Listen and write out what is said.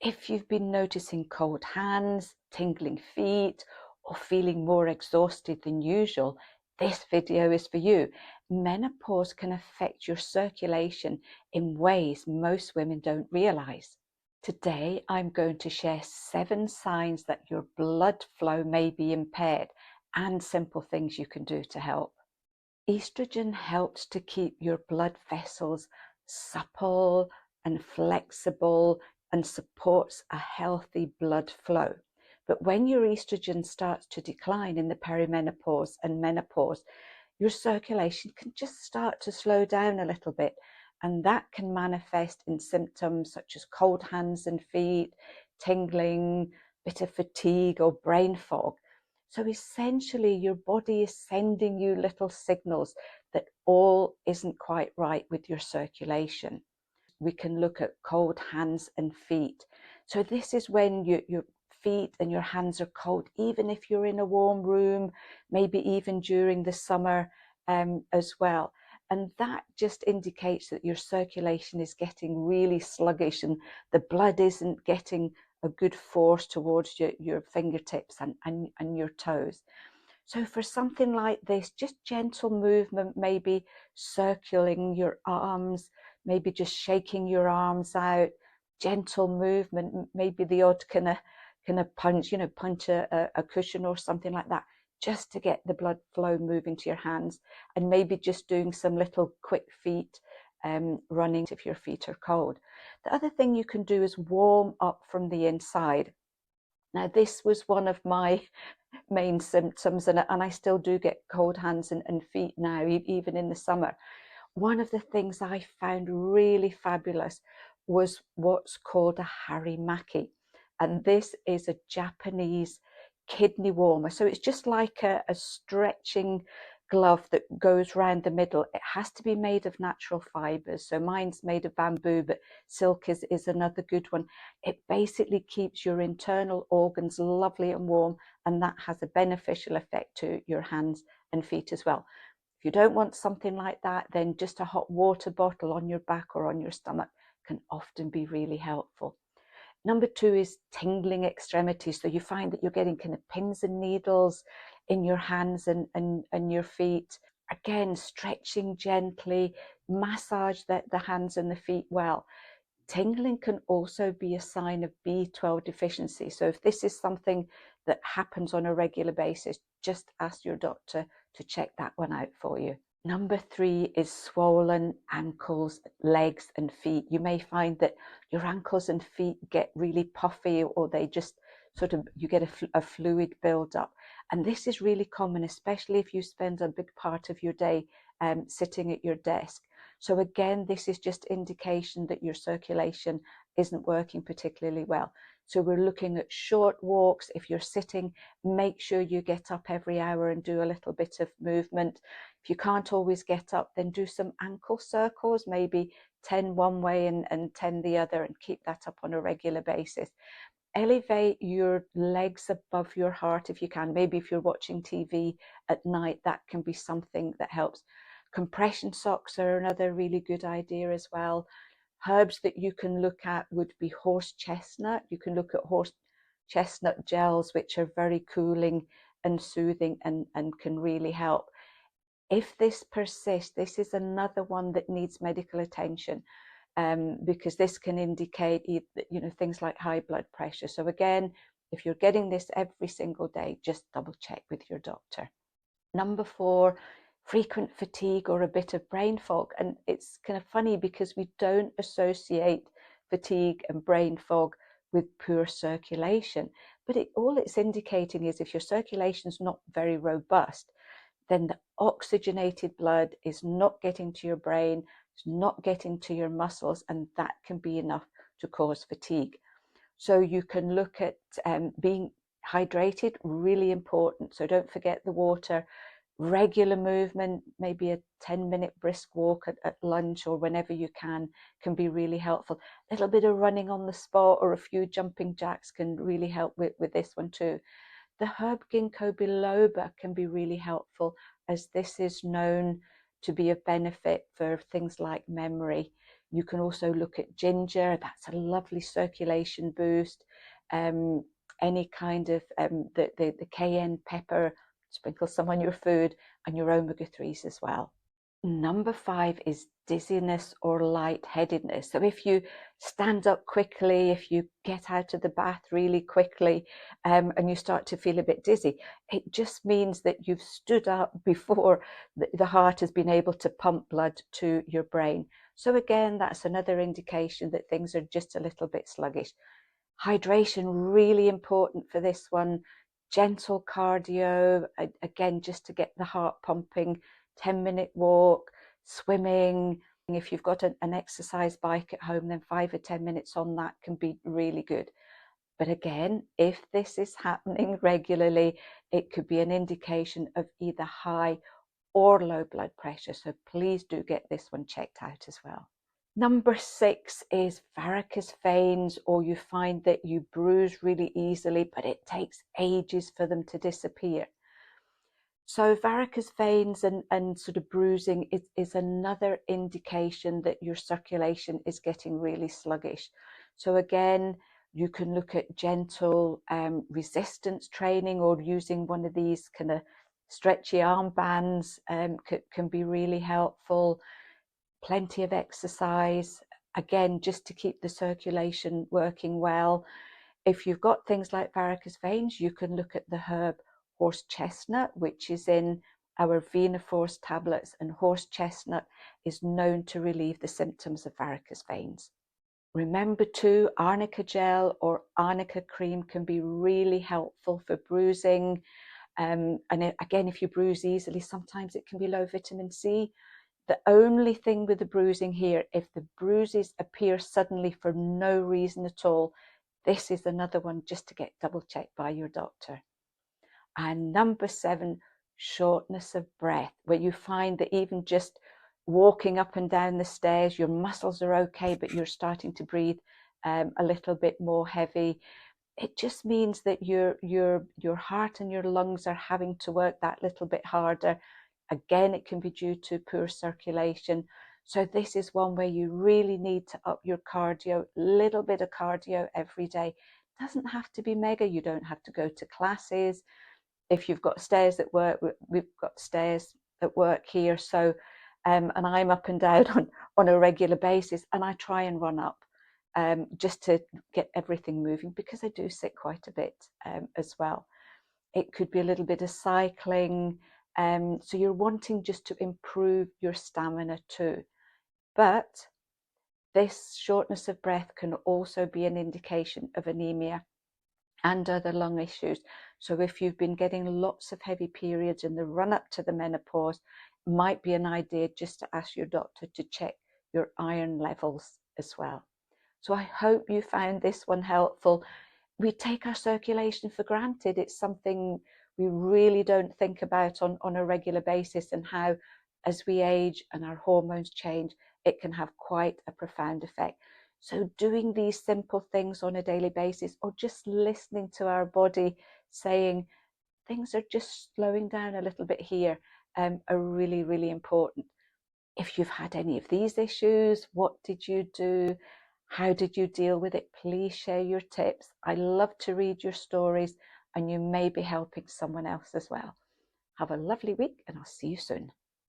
If you've been noticing cold hands, tingling feet, or feeling more exhausted than usual, this video is for you. Menopause can affect your circulation in ways most women don't realize. Today, I'm going to share 7 signs that your blood flow may be impaired and simple things you can do to help. Estrogen helps to keep your blood vessels supple and flexible and supports a healthy blood flow. But when your estrogen starts to decline in the perimenopause and menopause, your circulation can just start to slow down a little bit. And that can manifest in symptoms such as cold hands and feet, tingling, bit of fatigue or brain fog. So essentially, your body is sending you little signals that all isn't quite right with your circulation. We can look at cold hands and feet. So this is when your feet and your hands are cold, even if you're in a warm room, maybe even during the summer as well. And that just indicates that your circulation is getting really sluggish and the blood isn't getting a good force towards your fingertips and your toes. So for something like this, just gentle movement, maybe circling your arms, maybe just shaking your arms out, gentle movement, maybe the odd kind of punch, punch a cushion or something like that, just to get the blood flow moving to your hands, and maybe just doing some little quick feet running if your feet are cold. The other thing you can do is warm up from the inside. Now, this was one of my main symptoms, and I still do get cold hands and feet now, even in the summer. One of the things I found really fabulous was what's called a harimaki. And this is a Japanese kidney warmer. So it's just like a stretching glove that goes round the middle. It has to be made of natural fibers. So mine's made of bamboo, but silk is another good one. It basically keeps your internal organs lovely and warm, and that has a beneficial effect to your hands and feet as well. If you don't want something like that, then just a hot water bottle on your back or on your stomach can often be really helpful. Number 2 is tingling extremities. So you find that you're getting kind of pins and needles in your hands and your feet. Again, stretching gently, massage the hands and the feet well. Tingling can also be a sign of B12 deficiency. So if this is something that happens on a regular basis, just ask your doctor to check that one out for you. Number 3 is swollen ankles, legs and feet. You may find that your ankles and feet get really puffy, or they just sort of, you get a fluid buildup. And this is really common, especially if you spend a big part of your day sitting at your desk. So again, this is just indication that your circulation isn't working particularly well. So we're looking at short walks. If you're sitting, make sure you get up every hour and do a little bit of movement. If you can't always get up, then do some ankle circles, maybe 10 one way and 10 the other, and keep that up on a regular basis. Elevate your legs above your heart if you can. Maybe if you're watching TV at night, that can be something that helps. Compression socks are another really good idea as well. Herbs that you can look at would be horse chestnut. You can look at horse chestnut gels, which are very cooling and soothing and can really help. If this persists, this is another one that needs medical attention, because this can indicate things like high blood pressure. So again, if you're getting this every single day, just double check with your doctor. Number 4, frequent fatigue or a bit of brain fog. And it's kind of funny because we don't associate fatigue and brain fog with poor circulation, but all it's indicating is if your circulation is not very robust, then the oxygenated blood is not getting to your brain, it's not getting to your muscles, and that can be enough to cause fatigue. So you can look at being hydrated, really important. So don't forget the water. Regular movement, maybe a 10-minute brisk walk at lunch or whenever you can be really helpful. A little bit of running on the spot or a few jumping jacks can really help with this one too. The herb Ginkgo Biloba can be really helpful, as this is known to be of benefit for things like memory. You can also look at ginger. That's a lovely circulation boost. Any kind of the cayenne pepper, sprinkle some on your food, and your omega-3s as well. Number 5 is dizziness or light-headedness. So if you stand up quickly, if you get out of the bath really quickly, and you start to feel a bit dizzy, it just means that you've stood up before the heart has been able to pump blood to your brain. So again, that's another indication that things are just a little bit sluggish. Hydration, really important for this one. Gentle cardio, again, just to get the heart pumping. 10-minute walk, swimming. If you've got an exercise bike at home, then 5 or 10 minutes on that can be really good. But again, if this is happening regularly, it could be an indication of either high or low blood pressure. So please do get this one checked out as well. Number 6 is varicose veins, or you find that you bruise really easily, but it takes ages for them to disappear. So varicose veins and sort of bruising is another indication that your circulation is getting really sluggish. So again, you can look at gentle resistance training, or using one of these kind of stretchy armbands can be really helpful. Plenty of exercise, again, just to keep the circulation working well. If you've got things like varicose veins, you can look at the herb horse chestnut, which is in our Venaforce tablets, and horse chestnut is known to relieve the symptoms of varicose veins. Remember too, Arnica gel or Arnica cream can be really helpful for bruising. And again, if you bruise easily, sometimes it can be low vitamin C. The only thing with the bruising here, if the bruises appear suddenly for no reason at all, this is another one just to get double checked by your doctor. And number 7, shortness of breath, where you find that even just walking up and down the stairs, your muscles are okay, but you're starting to breathe a little bit more heavy. It just means that your heart and your lungs are having to work that little bit harder. Again, it can be due to poor circulation. So this is one where you really need to up your cardio, little bit of cardio every day. It doesn't have to be mega. You don't have to go to classes. If you've got stairs at work, we've got stairs at work here. So, and I'm up and down on a regular basis, and I try and run up just to get everything moving, because I do sit quite a bit as well. It could be a little bit of cycling. So you're wanting just to improve your stamina too. But this shortness of breath can also be an indication of anemia and other lung issues. So if you've been getting lots of heavy periods in the run up to the menopause, it might be an idea just to ask your doctor to check your iron levels as well. So I hope you found this one helpful. We take our circulation for granted. It's something we really don't think about on a regular basis, and how as we age and our hormones change, it can have quite a profound effect. So doing these simple things on a daily basis, or just listening to our body saying things are just slowing down a little bit here, are really, really important. If you've had any of these issues, what did you do? How did you deal with it? Please share your tips. I love to read your stories, and you may be helping someone else as well. Have a lovely week, and I'll see you soon.